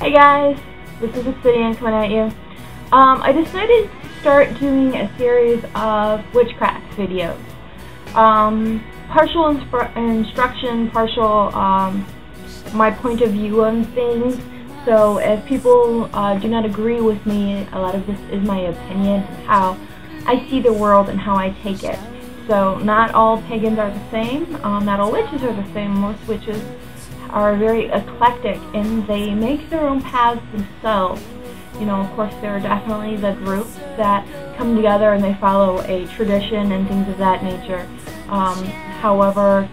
Hey guys, this is Obsidian coming at you. I decided to start doing a series of witchcraft videos. Partial instruction, partial my point of view on things. So if people do not agree with me, a lot of this is my opinion, how I see the world and how I take it. So not all pagans are the same, not all witches are the same. Most witches are very eclectic and they make their own paths themselves. You know, of course there are definitely the groups that come together and they follow a tradition and things of that nature. However,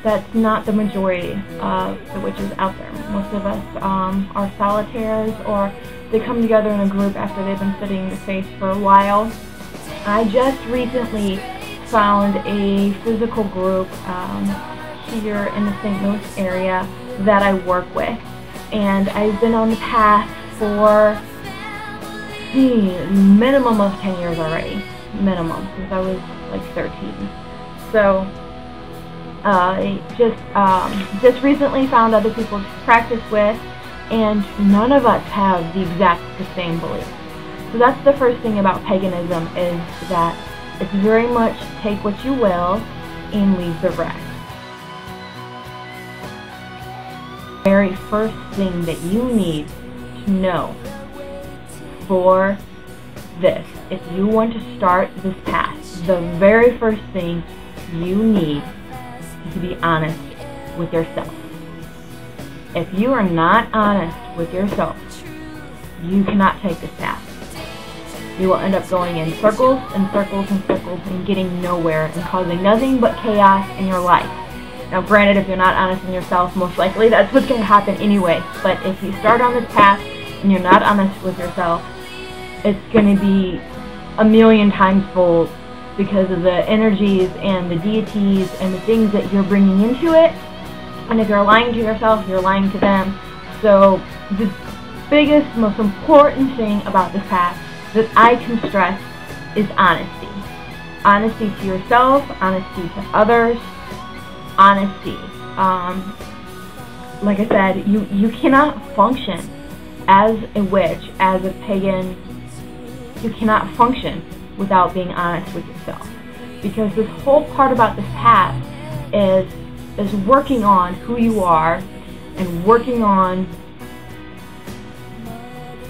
that's not the majority of the witches out there. Most of us are solitaires, or they come together in a group after they've been studying the faith for a while. I just recently found a physical group here in the St. Louis area that I work with, and I've been on the path for minimum of 10 years already, minimum, since I was like 13. So I just recently found other people to practice with, and none of us have the same beliefs. So that's the first thing about paganism, is that it's very much take what you will and leave the rest. The very first thing that you need to know for this, if you want to start this path, the very first thing you need is to be honest with yourself. If you are not honest with yourself, you cannot take this path. You will end up going in circles and circles and circles and getting nowhere and causing nothing but chaos in your life. Now granted, if you're not honest with yourself, most likely that's what's going to happen anyway. But if you start on this path and you're not honest with yourself, it's going to be a million times fold, because of the energies and the deities and the things that you're bringing into it. And if you're lying to yourself, you're lying to them. So the biggest, most important thing about this path that I can stress is honesty. Honesty to yourself, honesty to others, honesty. Like I said, you cannot function as a witch, as a pagan. You cannot function without being honest with yourself. Because this whole part about this path is working on who you are and working on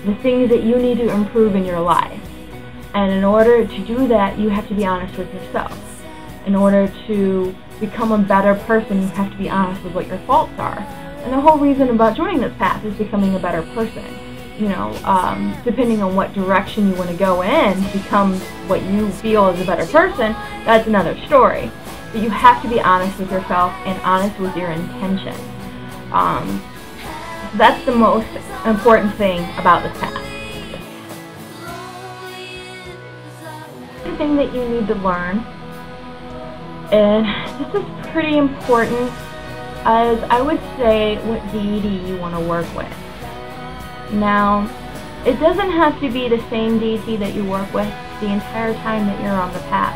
the things that you need to improve in your life. And in order to do that, you have to be honest with yourself. In order to become a better person, you have to be honest with what your faults are. And the whole reason about joining this path is becoming a better person. You know, depending on what direction you want to go in, become what you feel is a better person, that's another story. But you have to be honest with yourself and honest with your intention. That's the most important thing about this path. The thing that you need to learn, and this is pretty important, is I would say what deity you want to work with. Now, it doesn't have to be the same deity that you work with the entire time that you're on the path.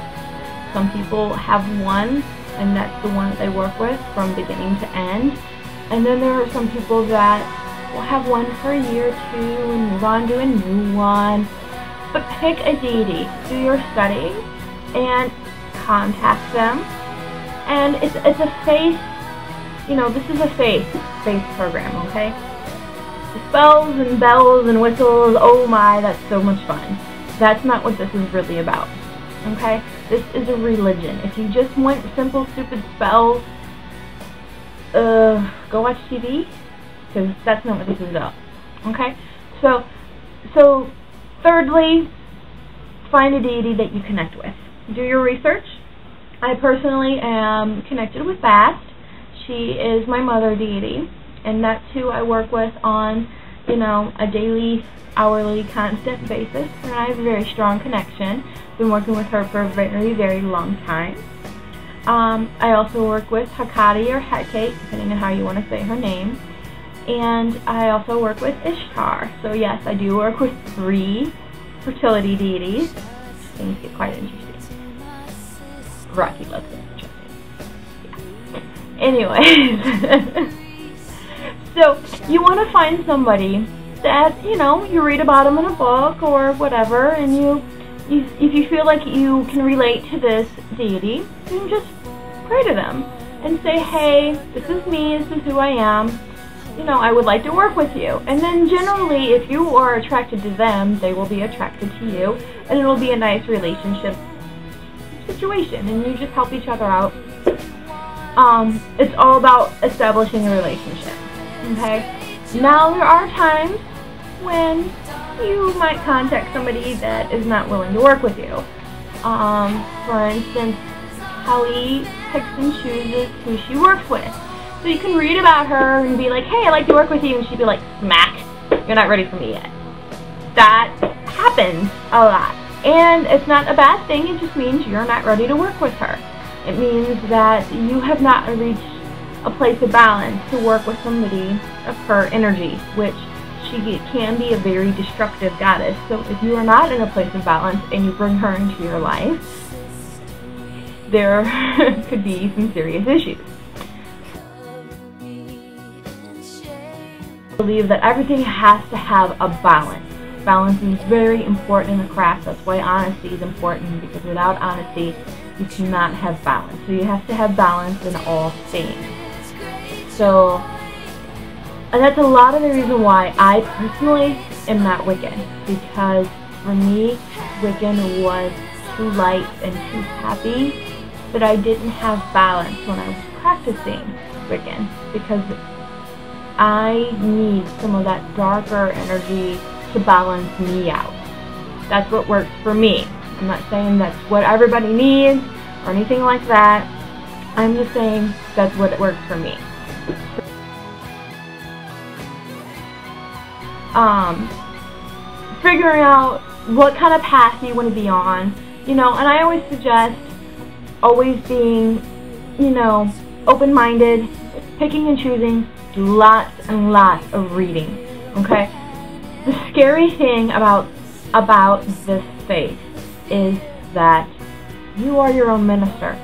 Some people have one, and that's the one that they work with from beginning to end. And then there are some people that will have one for a year or two and move on to a new one. But pick a deity, do your study, and contact them. And it's a faith, you know, this is a faith-based program, okay? The spells and bells and whistles, oh my, that's so much fun. That's not what this is really about, okay? This is a religion. If you just want simple, stupid spells, go watch TV, because that's not what this is about, okay? So thirdly, find a deity that you connect with. Do your research. I personally am connected with Bast. She is my mother deity, and that's who I work with on, you know, a daily, hourly, constant basis, and I have a very strong connection. Been working with her for a very, very long time. I also work with Hecate or Hecate, depending on how you want to say her name. And I also work with Ishtar. So yes, I do work with 3 fertility deities. Things get quite interesting. Rocky loves it, interesting. Yeah. Anyways, So you want to find somebody that, you know, you read about them in a book or whatever, and if you feel like you can relate to this deity, you just pray to them and say, hey, this is me, this is who I am, you know, I would like to work with you. And then generally, if you are attracted to them, they will be attracted to you, and it will be a nice relationship situation, and you just help each other out. It's all about establishing a relationship, okay? Now, there are times when you might contact somebody that is not willing to work with you. For instance, Kelly picks and chooses who she works with. So you can read about her and be like, hey, I'd like to work with you, and she'd be like, smack, you're not ready for me yet. That happens a lot. And it's not a bad thing, it just means you're not ready to work with her. It means that you have not reached a place of balance to work with somebody of her energy, which she can be a very destructive goddess. So if you are not in a place of balance and you bring her into your life, there could be some serious issues. I believe that everything has to have a balance. Balance is very important in the craft. That's why honesty is important, because without honesty, you cannot have balance. So you have to have balance in all things. So, and that's a lot of the reason why I personally am not Wiccan, because for me, Wiccan was too light and too happy that I didn't have balance when I was practicing Wiccan, because I need some of that darker energy to balance me out. That's what works for me. I'm not saying that's what everybody needs or anything like that. I'm just saying that's what works for me. Figuring out what kind of path you want to be on, you know, and I always suggest always being, you know, open-minded, picking and choosing, lots and lots of reading, okay? The scary thing about this faith is that you are your own minister.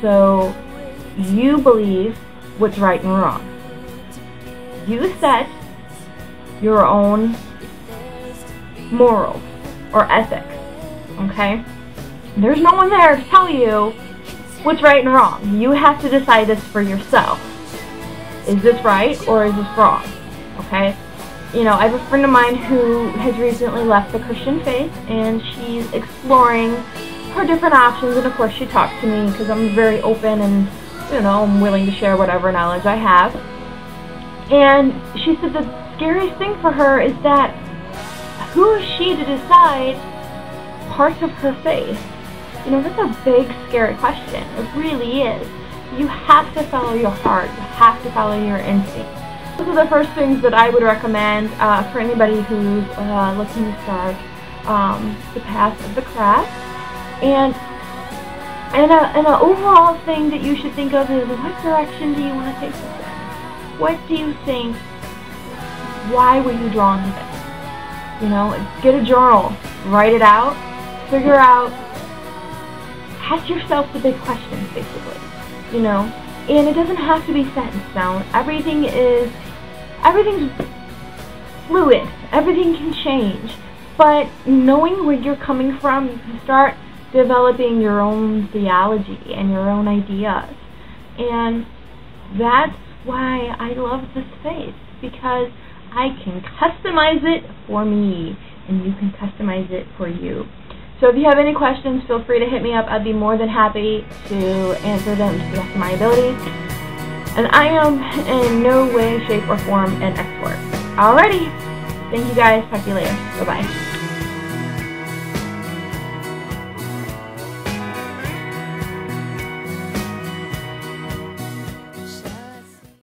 So you believe what's right and wrong. You set your own morals or ethics, okay? There's no one there to tell you what's right and wrong. You have to decide this for yourself. Is this right or is this wrong? Okay? You know, I have a friend of mine who has recently left the Christian faith, and she's exploring her different options, and of course she talks to me because I'm very open and, you know, I'm willing to share whatever knowledge I have. And she said the scariest thing for her is that who is she to decide parts of her faith? You know, that's a big, scary question. It really is. You have to follow your heart. You have to follow your instinct. Those are the first things that I would recommend for anybody who's looking to start the path of the craft. And an overall thing that you should think of is, what direction do you want to take this in? What do you think? Why were you drawn to this? You know, get a journal, write it out, figure out, ask yourself the big questions, basically. You know, and it doesn't have to be set in stone. Everything's fluid. Everything can change. But knowing where you're coming from, you can start developing your own theology and your own ideas. And that's why I love this faith, because I can customize it for me, and you can customize it for you. So if you have any questions, feel free to hit me up. I'd be more than happy to answer them to the best of my abilities. And I am in no way, shape, or form an expert. Alrighty. Thank you guys. Talk to you later. Bye-bye.